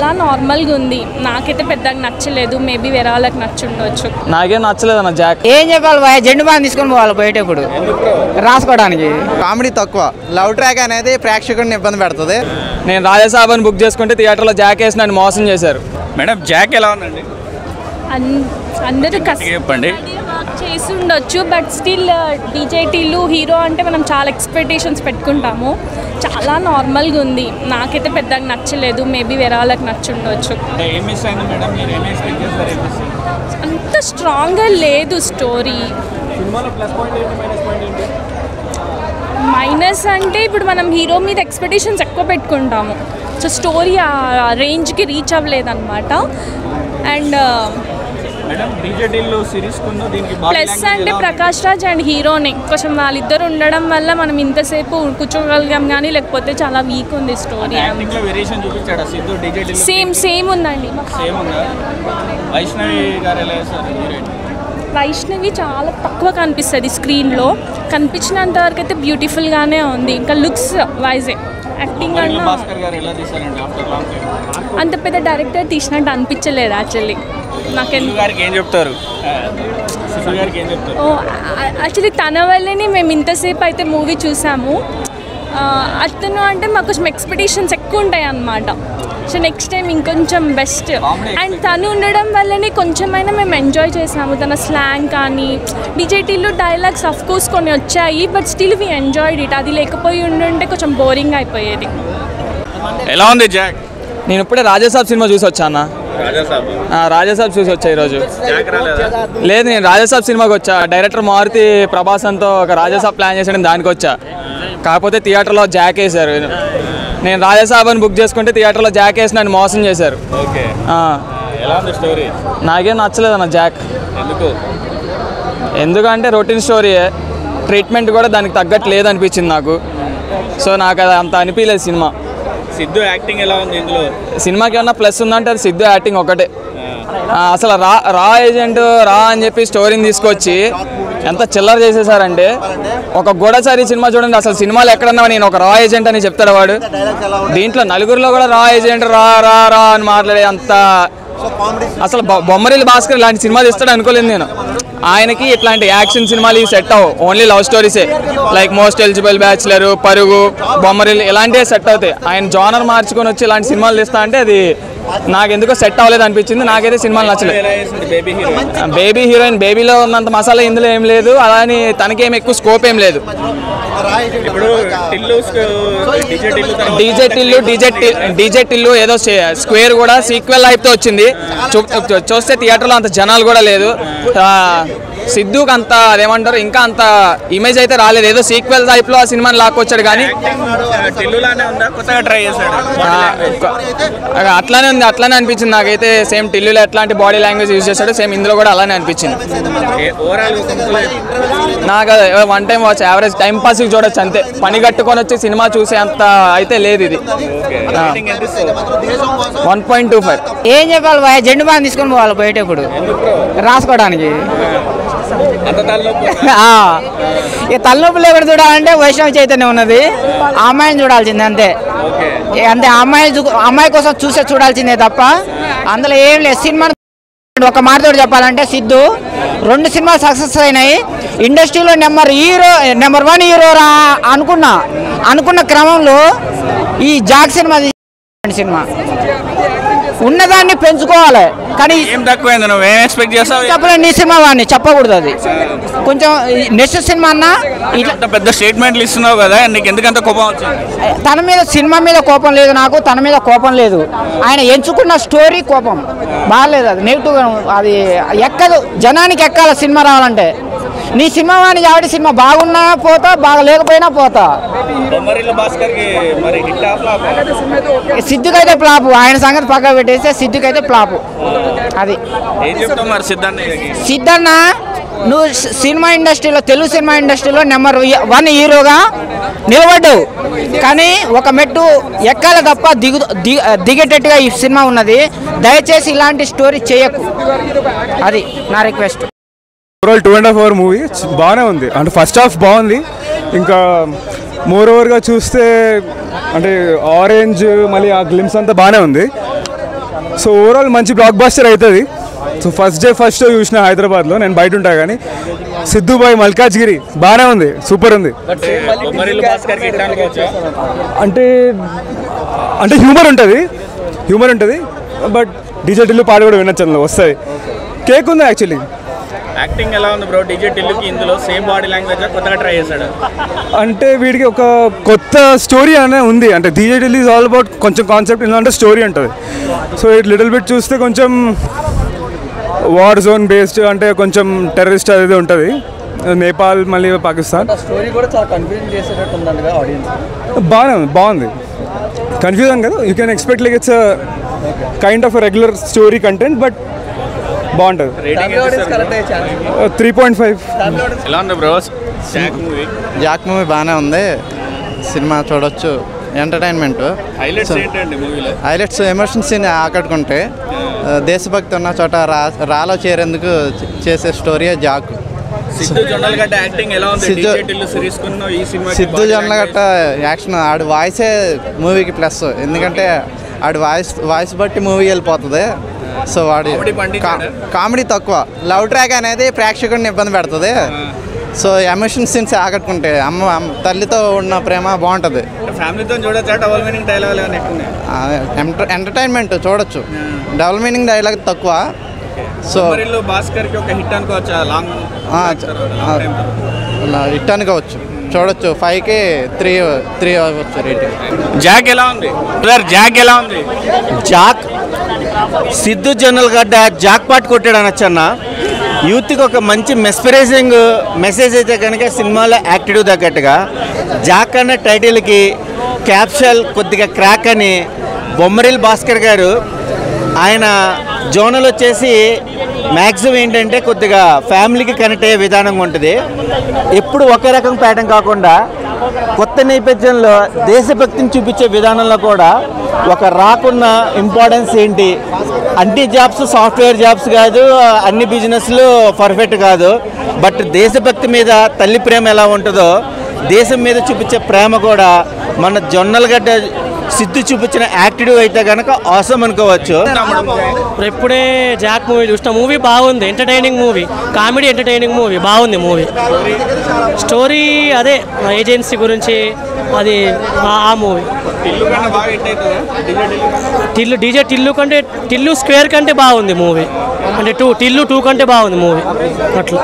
చాలా నార్మల్గా ఉంది. నాకైతే పెద్దగా నచ్చలేదు. మేబీ వేరే వాళ్ళకి నచ్చుండొచ్చు. నాకేం నచ్చలేదు అన్న జాక్. ఏం చెప్పాలి జెండు బాగా తీసుకొని పోవాలి బయటప్పుడు రాసుకోవడానికి. కామెడీ తక్కువ, లవ్ ట్రాక్ అనేది ప్రేక్షకుడిని ఇబ్బంది పెడుతుంది. నేను రాజాసాబ్ అని బుక్ చేసుకుంటే థియేటర్లో జాక్ వేసి నన్ను మోసం చేశారు. మేడం జాక్ ఎలా ఉందండి? అందరూ చెప్పండి. చేసి ఉండొచ్చు, బట్ స్టిల్ డీజేటీలు హీరో అంటే మనం చాలా ఎక్స్పెక్టేషన్స్ పెట్టుకుంటాము. చాలా నార్మల్గా ఉంది. నాకైతే పెద్దగా నచ్చలేదు. మేబీ వేరే వాళ్ళకి నచ్చుండొచ్చు. అంత స్ట్రాంగ్గా లేదు స్టోరీ. మైనస్ అంటే ఇప్పుడు మనం హీరో మీద ఎక్స్పెక్టేషన్స్ ఎక్కువ పెట్టుకుంటాము. సో స్టోరీ ఆ రేంజ్కి రీచ్ అవ్వలేదన్నమాట. అండ్ ప్లస్ అంటే ప్రకాష్ రాజ్ అండ్ హీరోనే కొంచెం వాళ్ళిద్దరు ఉండడం వల్ల మనం ఇంతసేపు కూర్చోగలిగాం, కానీ లేకపోతే చాలా వీక్ ఉంది స్టోరీ. సేమ్ ఉందండి. వైష్ణవి చాలా తక్కువ కనిపిస్తుంది స్క్రీన్లో. కనిపించినంత వరకు అయితే బ్యూటిఫుల్గానే ఉంది. ఇంకా లుక్స్ వైజే యాక్టింగ్ అన్నా అంత పెద్ద డైరెక్టర్ తీసినట్టు అనిపించలేదు యాక్చువల్లీ. యాక్చువల్లీ తన వల్లనే మేము ఇంతసేపు అయితే మూవీ చూసాము. అతను అంటే మాకు కొంచెం ఎక్స్పెక్టేషన్స్ ఎక్కువ ఉంటాయి అన్నమాట. సో నెక్స్ట్ టైం ఇంకొంచెం బెస్ట్. అండ్ తను ఉండడం వల్లనే కొంచెమైనా మేము ఎంజాయ్ చేసాము. తన స్లాంగ్ కానీ డీజేటీలో డైలాగ్స్ అఫ్ కోర్స్ కొన్ని వచ్చాయి, but still we enjoyed it. అది లేకపోయి ఉండుంటే కొంచెం బోరింగ్ అయిపోయేది. ఎలా ఉంది జాక్? నేను ఇప్పుడే రాజాసాబ్ సినిమా చూసి వచ్చా అన్న. రాజాసాబ్ చూసి వచ్చా ఈరోజు. లేదు, నేను రాజాసాబ్ సినిమాకి వచ్చా. డైరెక్టర్ మారుతి ప్రభాసంతో ఒక రాజాసాబ్ ప్లాన్ చేసాడని దానికి వచ్చా. కాకపోతే థియేటర్లో జాక్ వేశారు. నేను రాజాసాబ్ అని బుక్ చేసుకుంటే థియేటర్లో జాక్ వేసి నన్ను మోసం చేశారు. నాకేం నచ్చలేదు అన్న జాక్. ఎందుకంటే రొటీన్ స్టోరీయే, ట్రీట్మెంట్ కూడా దానికి తగ్గట్టు లేదనిపించింది నాకు. సో నాకు అది అంత అనిపించలేదు సినిమా. సిద్ధు యాక్టింగ్ ఎలా ఉంది ఇందులో? సినిమాకి ఏమన్నా ప్లస్ ఉందంటే అది సిద్ధు యాక్టింగ్ ఒకటే. అసలు రా ఏజెంట్ అని చెప్పి స్టోరీని తీసుకొచ్చి ఎంత చిల్లర చేసేసారంటే, ఒక గూఢచారి సినిమా చూడండి, అసలు సినిమాలో ఎక్కడన్నా నేను ఒక రా ఏజెంట్ అని చెప్తాడు వాడు. దీంట్లో నలుగురిలో కూడా రా ఏజెంట్ రా అని మాట్లాడే అంత అసలు బొమ్మరిల్లు భాస్కర్ ఇలాంటి సినిమా తీస్తాడు అనుకోలేదు నేను. ఆయనకి ఇట్లాంటి యాక్షన్ సినిమాలు సెట్ అవ్వవు, ఓన్లీ లవ్ స్టోరీసే. Like most eligible bachelor, Parugu, Bommarillu ఇలాంటివే సెట్ అవుతాయి. ఆయన జోనర్ మార్చుకొని వచ్చి ఇలాంటి సినిమాలు తీస్తా అంటే అది నాకు ఎందుకో సెట్ అవ్వలేదు అనిపించింది. నాకైతే సినిమాలు నచ్చలేదు. బేబీ హీరోయిన్, బేబీలో ఉన్నంత మసాలా ఇందులో ఏం లేదు. అలాని తనకేం ఎక్కువ స్కోప్ ఏం లేదు. డీజే టిల్లు ఏదో స్క్వేర్ కూడా సీక్వెల్ అయితే వచ్చింది. చూస్తే థియేటర్లో అంత జనాలు కూడా లేదు. సిద్ధుకి అంత అదేమంటారు, ఇంకా అంత ఇమేజ్ అయితే రాలేదు. ఏదో సీక్వెల్ టైప్లో ఆ సినిమాని లాక్కొచ్చాడు, కానీ అట్లానే ఉంది. అట్లానే అనిపించింది నాకైతే. సేమ్ టిల్లులో ఎట్లాంటి బాడీ లాంగ్వేజ్ యూజ్ చేశాడు, సేమ్ ఇందులో కూడా అలానే అనిపించింది నాకు. One time watch, average time పాస్కి చూడొచ్చు అంతే. పని కట్టుకొని వచ్చి సినిమా చూసే అంత అయితే లేదు ఇది. 1.25. ఏం చెప్పాలి జెండు బాగా తీసుకొని పోవాలి బయటప్పుడు రాసుకోవడానికి. తలనొప్పి లేకుండా చూడాలంటే వైష్ణవ చైతన్యం ఉన్నది, ఆ అమ్మాయిని చూడాల్సిందే అంతే. అంతే, అమ్మాయి కోసం చూడాల్సిందే తప్ప అందులో ఏం లేదు. సినిమా ఒక మాటతో చెప్పాలంటే సిద్ధు 2 సినిమాలు సక్సెస్ అయినాయి. ఇండస్ట్రీలో నెంబర్ 1 హీరో రా అనుకున్న క్రమంలో ఈ జాక్ సినిమా ఉన్నదాన్ని పెంచుకోవాలి, కానీ చెప్పలేదు. నీ సినిమా వాడిని చెప్పకూడదు, అది కొంచెం నెక్స్ట్ సినిమా అన్నా ఇట్లా పెద్ద స్టేట్మెంట్లు ఇస్తున్నావు కదా, నీకు ఎందుకంత కోపం వచ్చింది? తన మీద సినిమా మీద కోపం లేదు నాకు, తన మీద కోపం లేదు. ఆయన ఎంచుకున్న స్టోరీ కోపం బాగాలేదు, అది నెగిటివ్. అది ఎక్కదు, జనానికి ఎక్కాల సినిమా రావాలంటే. నీ సినిమా వాడిని కాబట్టి సినిమా బాగున్నా పోతా, బాగా లేకపోయినా పోతా. సిద్ధుకైతే ఫ్లాప్, ఆయన సంగతి పక్క పెట్టేస్తే సిద్ధుకైతే ఫ్లాప్. అది సిద్ధన్న, నువ్వు తెలుగు సినిమా ఇండస్ట్రీలో నెంబర్ 1 హీరోగా నిలబడ్డావు, కానీ ఒక మెట్టు ఎక్కాల తప్ప దిగేటట్టుగా ఈ సినిమా ఉన్నది. దయచేసి ఇలాంటి స్టోరీ చేయకు, అది నా రిక్వెస్ట్. ఓవరాల్ 2.5 hour మూవీ బాగానే ఉంది. అంటే ఫస్ట్ హాఫ్ బాగుంది, ఇంకా మోర్ ఓవర్గా చూస్తే అంటే ఆరెంజ్ మళ్ళీ ఆ గ్లిమ్స్ అంతా బాగానే ఉంది. సో ఓవరాల్ మంచి బ్లాక్ బస్టర్ అవుతుంది. సో ఫస్ట్ షో చూసిన హైదరాబాద్లో, నేను బయట ఉంటా కానీ సిద్ధుబాయ్ మల్కాజ్గిరి బాగానే ఉంది, సూపర్ ఉంది. అంటే అంటే హ్యూమర్ ఉంటుంది బట్ డీజే టిల్లు పాట కూడా వినొచ్చు, వస్తుంది. కేక్ ఉంది యాక్చువల్లీ. యాక్టింగ్ ఎలా ఉంది బ్రో? డీజే టిల్లుకి ఇందులో సేమ్ బాడీ లాంగ్వేజ్ కొత్తగా ట్రై చేశాడు అంటే వీడికి ఒక కొత్త స్టోరీ అనే ఉంది. అంటే DJ Tillu is all about కొంచెం కాన్సెప్ట్ అంటే స్టోరీ ఉంటుంది. సో ఇట్ లిటిల్ బిట్ చూస్తే కొంచెం వార్ జోన్ బేస్డ్, అంటే కొంచెం టెర్రరిస్ట్ అనేది ఉంటుంది, నేపాల్ మళ్ళీ పాకిస్తాన్. స్టోరీ కూడా చాలా కన్ఫ్యూజన్ చేసేటట్టు ఉందండి ఆడియన్స్. బాగుంది కన్ఫ్యూజన్ కదా, you can expect like it's kind of regular story content but బాగుంటుంది. 3.5. ఎలా ఉంది బ్రో జాక్ మూవీ బాగానే ఉంది, సినిమా చూడొచ్చు, ఎంటర్టైన్మెంట్. హైలైట్స్ ఎమోషన్ సీన్ ఆకట్టుకుంటే, దేశభక్తి ఉన్న చోట రాలో చేరేందుకు చేసే స్టోరీయే జాక్. సిద్ధు జొన్నలగడ్డ యాక్టింగ్ ఎలా ఉంది? డీజే టిల్లు సిరీస్ కున్న ఈ సినిమా సిద్ధు జొన్నలగడ్డ యాక్షన్, ఆడి వాయిసే మూవీకి ప్లస్. ఎందుకంటే ఆడి వాయిస్ బట్టి మూవీ వెళ్ళిపోతుంది. సో వాడి కామెడీ తక్కువ, లవ్ ట్రాక్ అనేది ప్రేక్షకుడిని ఇబ్బంది పెడుతుంది. సో ఎమోషన్ సీన్స్ ఆకట్టుకుంటే, తల్లితో ఉన్న ప్రేమ బాగుంటుంది. ఫ్యామిలీతో చూడొచ్చా? డబుల్ మీనింగ్ డైలాగ్ ఎంటర్టైన్మెంట్ చూడొచ్చు, డబుల్ మీనింగ్ డైలాగ్ తక్కువ. సో భాస్కర్కి ఒక హిట్ అనుకోవచ్చా? లాంగ్ హిట్ అనుకోవచ్చు, చూడొచ్చు. 5కి 3 అవ్వచ్చు రేటింగ్. జాక్ ఎలా ఉంది బ్రదర్? జాక్ ఎలా ఉంది? Jack Siddhu Jonnalagadda jackpot కొట్టాడు అనొచ్చన్న. యూత్కి ఒక మంచి మెస్పరైజింగ్ మెసేజ్ అయితే కనుక సినిమాలో యాక్టివ్ తగ్గట్టుగా, జాక్ అన్న టైటిల్కి క్యాప్షన్ కొద్దిగా క్రాక్ అని బొమ్మరిల్ భాస్కర్ గారు ఆయన జోనల్ వచ్చేసి మ్యాక్సిమం ఏంటంటే కొద్దిగా ఫ్యామిలీకి కనెక్ట్ అయ్యే విధానంగా ఉంటుంది. ఎప్పుడు ఒకే రకం ప్యాటర్న్ కాకుండా కొత్త నేపథ్యంలో దేశభక్తిని చూపించే విధానంలో కూడా ఒక రాకున్న ఇంపార్టెన్స్ ఏంటి, అన్ని జాబ్స్ సాఫ్ట్వేర్ జాబ్స్ కాదు, అన్ని బిజినెస్లు పర్ఫెక్ట్ కాదు, బట్ దేశభక్తి మీద తల్లి ప్రేమ ఎలా ఉంటుందో దేశం మీద చూపించే ప్రేమ కూడా మన జొన్నలగడ్డ సిద్ధు చూపించిన యాక్టివ్ అయితే కనుక ఆసమ్ అనుకోవచ్చు. ఇప్పుడే జాక్ మూవీ చూసిన, మూవీ బాగుంది, entertaining movie, comedy entertaining movie, బాగుంది మూవీ. స్టోరీ అదే ఏజెన్సీ గురించి, అది ఆ మూవీ. డీజే టిల్లు కంటే టిల్లు స్క్వేర్ కంటే బాగుంది మూవీ, అంటే టిల్లు 2 కంటే బాగుంది మూవీ అట్లా.